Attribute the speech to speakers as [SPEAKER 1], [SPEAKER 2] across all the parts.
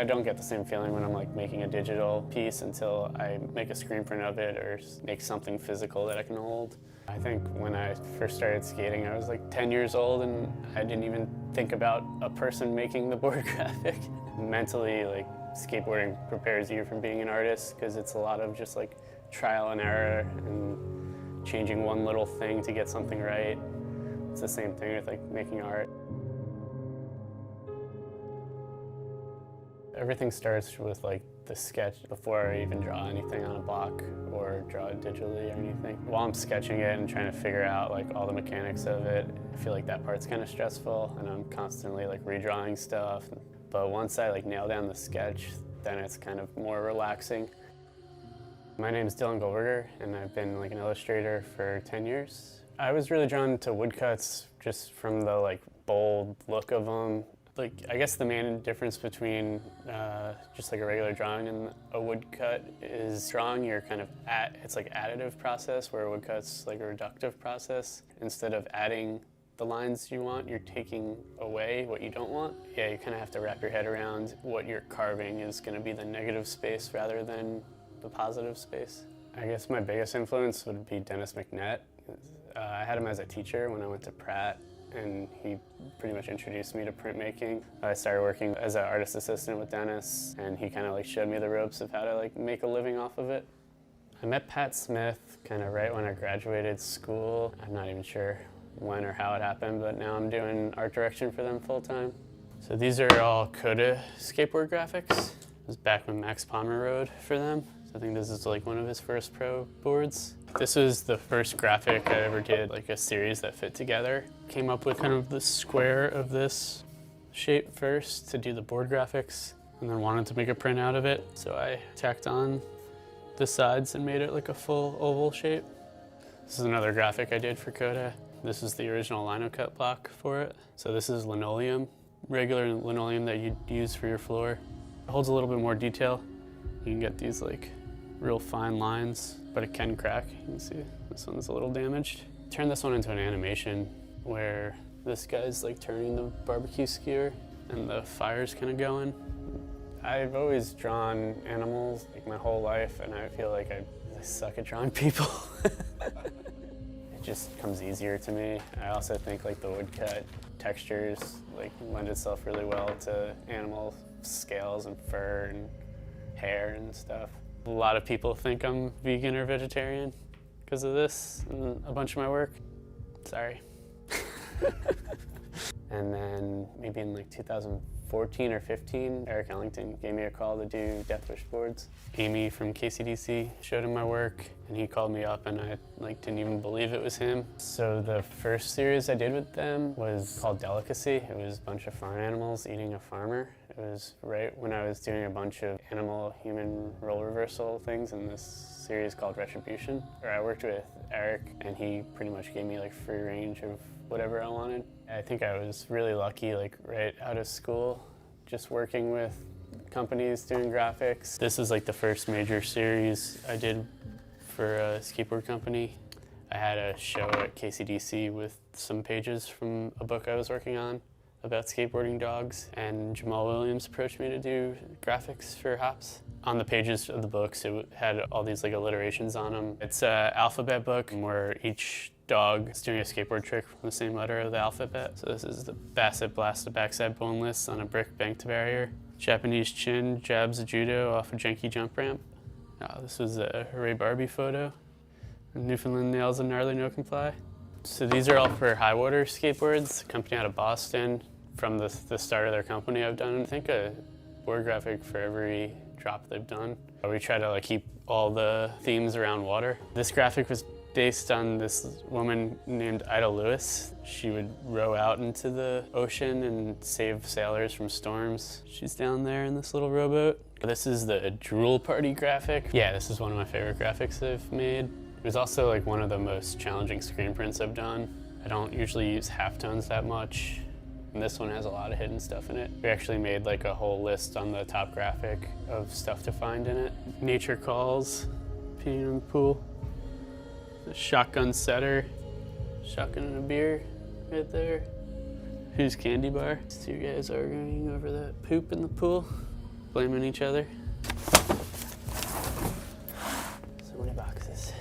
[SPEAKER 1] I don't get the same feeling when I'm like making a digital piece until I make a screen print of it or make something physical that I can hold. I think when I first started skating, I was like 10 years old and I didn't even think about a person making the board graphic. Mentally, like, skateboarding prepares you for being an artist because it's a lot of just like trial and error and changing one little thing to get something right. It's the same thing with like making art. Everything starts with like the sketch before I even draw anything on a block or draw it digitally or anything. While I'm sketching it and trying to figure out like all the mechanics of it, I feel like that part's kind of stressful and I'm constantly like redrawing stuff. But once I like nail down the sketch, then it's kind of more relaxing. My name is Dylan Goldberger and I've been like an illustrator for 10 years. I was really drawn to woodcuts just from the like bold look of them. Like, I guess the main difference between just like a regular drawing and a woodcut is drawing you're kind of it's like additive process, where a woodcut's like a reductive process. Instead of adding the lines you want, you're taking away what you don't want. Yeah, you kind of have to wrap your head around what you're carving is going to be the negative space rather than the positive space. I guess my biggest influence would be Dennis McNett. I had him as a teacher when I went to Pratt, and he pretty much introduced me to printmaking. I started working as an artist assistant with Dennis, and he kind of like showed me the ropes of how to like make a living off of it. I met Pat Smith kind of right when I graduated school. I'm not even sure when or how it happened, but now I'm doing art direction for them full time. So these are all Coda skateboard graphics. It was back when Max Palmer rode for them. I think this is like one of his first pro boards. This was the first graphic I ever did, like a series that fit together. Came up with kind of the square of this shape first to do the board graphics, and then wanted to make a print out of it. So I tacked on the sides and made it like a full oval shape. This is another graphic I did for Coda. This is the original lino cut block for it. So this is linoleum, regular linoleum that you'd use for your floor. It holds a little bit more detail. You can get these like real fine lines, but it can crack. You can see this one's a little damaged. Turn this one into an animation where this guy's like turning the barbecue skewer and the fire's kind of going. I've always drawn animals like my whole life, and I feel like I suck at drawing people. It just comes easier to me. I also think like the woodcut textures like lend itself really well to animal scales and fur and hair and stuff. A lot of people think I'm vegan or vegetarian because of this and a bunch of my work. Sorry. And then maybe in like 2014 or 15, Eric Ellington gave me a call to do Death Wish boards. Amy from KCDC showed him my work, and he called me up, and I like didn't even believe it was him. So the first series I did with them was called Delicacy. It was a bunch of farm animals eating a farmer. It was right when I was doing a bunch of animal-human role reversal things in this series called Retribution. I worked with Eric, and he pretty much gave me like free range of whatever I wanted. I think I was really lucky, like right out of school, just working with companies doing graphics. This is like the first major series I did for a skateboard company. I had a show at KCDC with some pages from a book I was working on about skateboarding dogs, and Jamal Williams approached me to do graphics for Hops. On the pages of the books, it had all these like alliterations on them. It's an alphabet book where each dog is doing a skateboard trick from the same letter of the alphabet. So this is the Basset blast a backside boneless on a brick banked barrier. Japanese chin jabs a judo off a janky jump ramp. This was a Hooray Barbie photo. Newfoundland nails a gnarly no comply. So these are all for High Water Skateboards, a company out of Boston. From the start of their company, I've done, I think, a board graphic for every drop they've done. We try to like keep all the themes around water. This graphic was based on this woman named Ida Lewis. She would row out into the ocean and save sailors from storms. She's down there in this little rowboat. This is the Drool Party graphic. Yeah, this is one of my favorite graphics I've made. It was also like one of the most challenging screen prints I've done. I don't usually use halftones that much, and this one has a lot of hidden stuff in it. We actually made like a whole list on the top graphic of stuff to find in it. Nature calls, peeing in the pool. The shotgun setter, shotgun and a beer right there. Who's candy bar? Two guys arguing over that poop in the pool. blaming each other. So many boxes.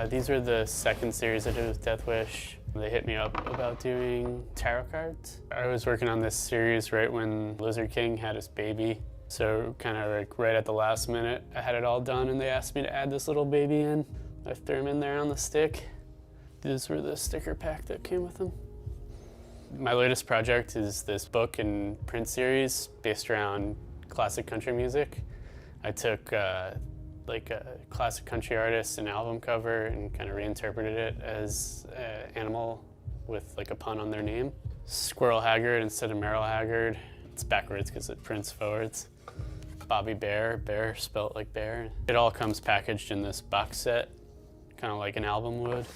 [SPEAKER 1] These were the second series I did with Death Wish. They hit me up about doing tarot cards. I was working on this series right when Lizard King had his baby. So kind of like right at the last minute, I had it all done and they asked me to add this little baby in. I threw him in there on the stick. These were the sticker pack that came with them. My latest project is this book and print series based around classic country music. I took like a classic country artist, an album cover, and kind of reinterpreted it as an animal with like a pun on their name. Squirrel Haggard instead of Merrill Haggard. It's backwards because it prints forwards. Bobby Bear, bear spelt like bear. It all comes packaged in this box set, kind of like an album would.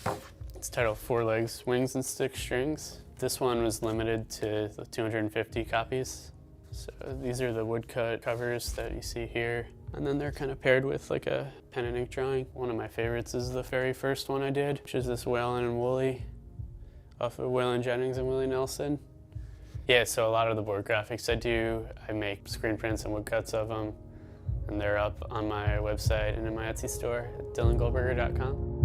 [SPEAKER 1] It's titled Four Legs, Wings, and Six Strings. This one was limited to 250 copies. So these are the woodcut covers that you see here. And then they're kind of paired with like a pen and ink drawing. One of my favorites is the very first one I did, which is this Waylon and Wooly off of Waylon Jennings and Willie Nelson. Yeah, so a lot of the board graphics I do, I make screen prints and woodcuts of them. And they're up on my website and in my Etsy store at dylangoldberger.com.